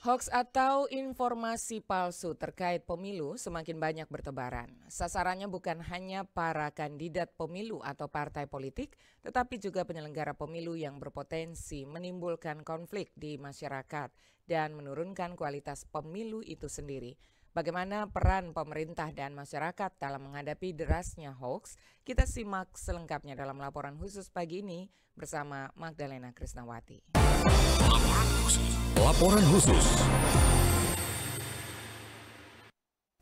Hoaks atau informasi palsu terkait pemilu semakin banyak bertebaran. Sasarannya bukan hanya para kandidat pemilu atau partai politik, tetapi juga penyelenggara pemilu yang berpotensi menimbulkan konflik di masyarakat dan menurunkan kualitas pemilu itu sendiri. Bagaimana peran pemerintah dan masyarakat dalam menghadapi derasnya hoaks? Kita simak selengkapnya dalam laporan khusus pagi ini bersama Magdalena Krisnawati. Laporan khusus.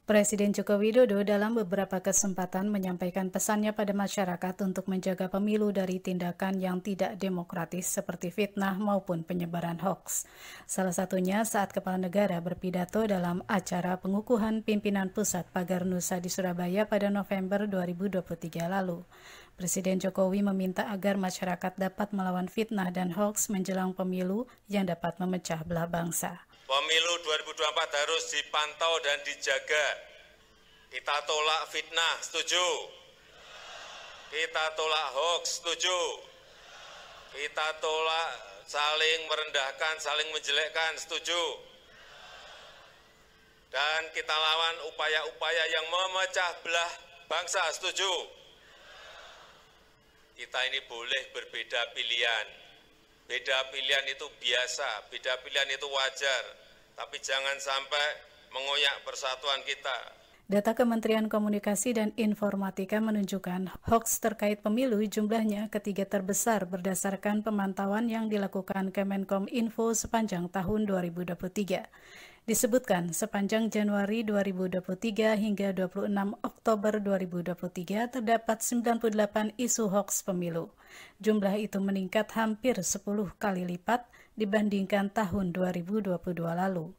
Presiden Joko Widodo dalam beberapa kesempatan menyampaikan pesannya pada masyarakat untuk menjaga pemilu dari tindakan yang tidak demokratis seperti fitnah maupun penyebaran hoaks. Salah satunya saat Kepala Negara berpidato dalam acara pengukuhan pimpinan pusat Pagar Nusa di Surabaya pada November 2023 lalu. Presiden Jokowi meminta agar masyarakat dapat melawan fitnah dan hoaks menjelang pemilu yang dapat memecah belah bangsa. Pemilu 2024 harus dipantau dan dijaga. Kita tolak fitnah, setuju? Kita tolak hoax, setuju? Kita tolak saling merendahkan, saling menjelekkan, setuju? Dan kita lawan upaya-upaya yang memecah belah bangsa, setuju? Kita ini boleh berbeda pilihan. Beda pilihan itu biasa, beda pilihan itu wajar, tapi jangan sampai mengoyak persatuan kita. Data Kementerian Komunikasi dan Informatika menunjukkan hoaks terkait pemilu jumlahnya ketiga terbesar berdasarkan pemantauan yang dilakukan Kemenkominfo sepanjang tahun 2023. Disebutkan sepanjang Januari 2023 hingga 26 Oktober 2023 terdapat 98 isu hoaks pemilu. Jumlah itu meningkat hampir 10 kali lipat dibandingkan tahun 2022 lalu.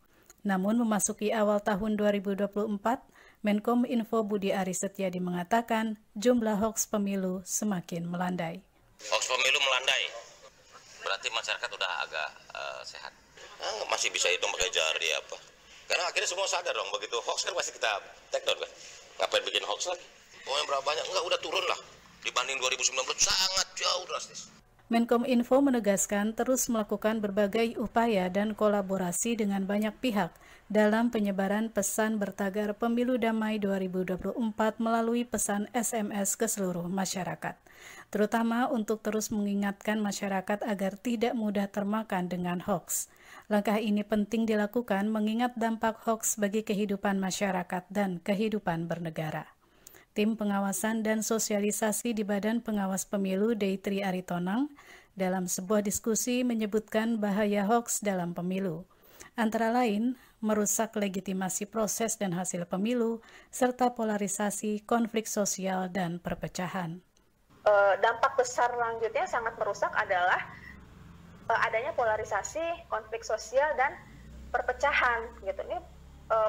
Namun memasuki awal tahun 2024, Menkominfo Budi Aris Setiadi mengatakan jumlah hoaks pemilu semakin melandai. Hoaks pemilu melandai, berarti masyarakat udah agak sehat. Masih bisa hitung pakai jari apa? Karena akhirnya semua sadar dong, begitu hoaks kan pasti kita take down kan. Ngapain bikin hoaks lagi? Pokoknya berapa banyak? Enggak, udah turun lah. Dibanding 2019 sangat jauh drastis. Menkominfo menegaskan terus melakukan berbagai upaya dan kolaborasi dengan banyak pihak dalam penyebaran pesan bertagar Pemilu Damai 2024 melalui pesan SMS ke seluruh masyarakat, terutama untuk terus mengingatkan masyarakat agar tidak mudah termakan dengan hoaks. Langkah ini penting dilakukan mengingat dampak hoaks bagi kehidupan masyarakat dan kehidupan bernegara. Tim Pengawasan dan Sosialisasi di Badan Pengawas Pemilu Deitri Aritonang dalam sebuah diskusi menyebutkan bahaya hoaks dalam pemilu. Antara lain, merusak legitimasi proses dan hasil pemilu, serta polarisasi, konflik sosial, dan perpecahan. Dampak besar lanjutnya sangat merusak adalah adanya polarisasi, konflik sosial, dan perpecahan. Gitu. Ini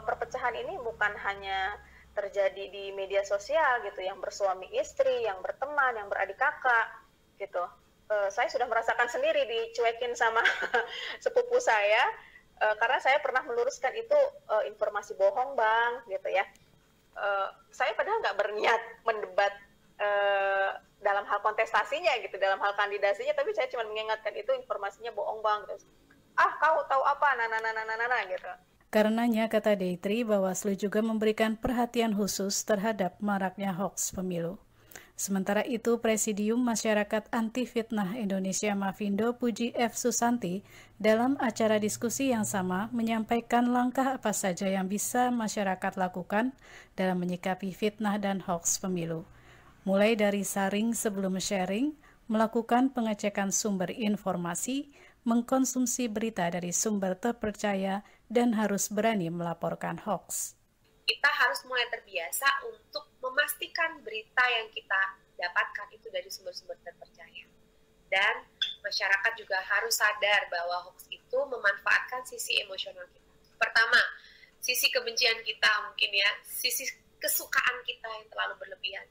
perpecahan ini bukan hanya terjadi di media sosial gitu, yang bersuami istri, yang berteman, yang beradik kakak gitu. Saya sudah merasakan sendiri dicuekin sama sepupu saya, karena saya pernah meluruskan itu informasi bohong bang gitu ya. Saya padahal nggak berniat mendebat dalam hal kontestasinya gitu, dalam hal kandidasinya, tapi saya cuma mengingatkan itu informasinya bohong bang gitu. Ah kau tahu apa, nana gitu. Karenanya, kata Deitri, Bawaslu juga memberikan perhatian khusus terhadap maraknya hoaks pemilu. Sementara itu, Presidium Masyarakat Anti Fitnah Indonesia Mafindo Puji F. Susanti dalam acara diskusi yang sama menyampaikan langkah apa saja yang bisa masyarakat lakukan dalam menyikapi fitnah dan hoaks pemilu. Mulai dari saring sebelum sharing, melakukan pengecekan sumber informasi, mengkonsumsi berita dari sumber terpercaya, dan harus berani melaporkan hoaks. Kita harus mulai terbiasa untuk memastikan berita yang kita dapatkan itu dari sumber-sumber terpercaya. Dan masyarakat juga harus sadar bahwa hoaks itu memanfaatkan sisi emosional kita. Pertama, sisi kebencian kita mungkin ya, sisi kesukaan kita yang terlalu berlebihan.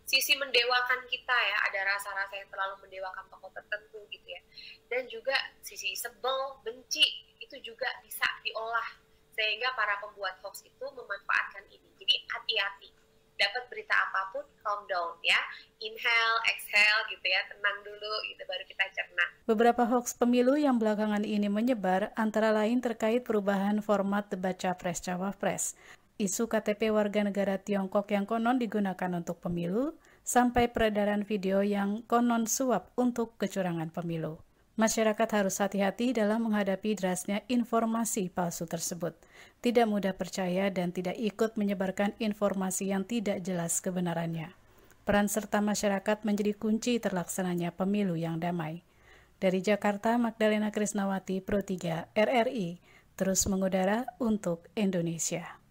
Sisi mendewakan kita ya, ada rasa-rasa yang terlalu mendewakan tokoh tertentu gitu ya. Dan juga sisi sebel, benci, itu juga bisa diolah. Sehingga para pembuat hoax itu memanfaatkan ini. Jadi hati-hati. Dapat berita apapun, calm down ya. Inhale, exhale gitu ya, tenang dulu gitu baru kita cerna. Beberapa hoaks pemilu yang belakangan ini menyebar antara lain terkait perubahan format debat Capres-Cawapres, isu KTP warga negara Tiongkok yang konon digunakan untuk pemilu, sampai peredaran video yang konon suap untuk kecurangan pemilu. Masyarakat harus hati-hati dalam menghadapi derasnya informasi palsu tersebut. Tidak mudah percaya dan tidak ikut menyebarkan informasi yang tidak jelas kebenarannya. Peran serta masyarakat menjadi kunci terlaksananya pemilu yang damai. Dari Jakarta, Magdalena Krisnawati, Pro 3 RRI, terus mengudara untuk Indonesia.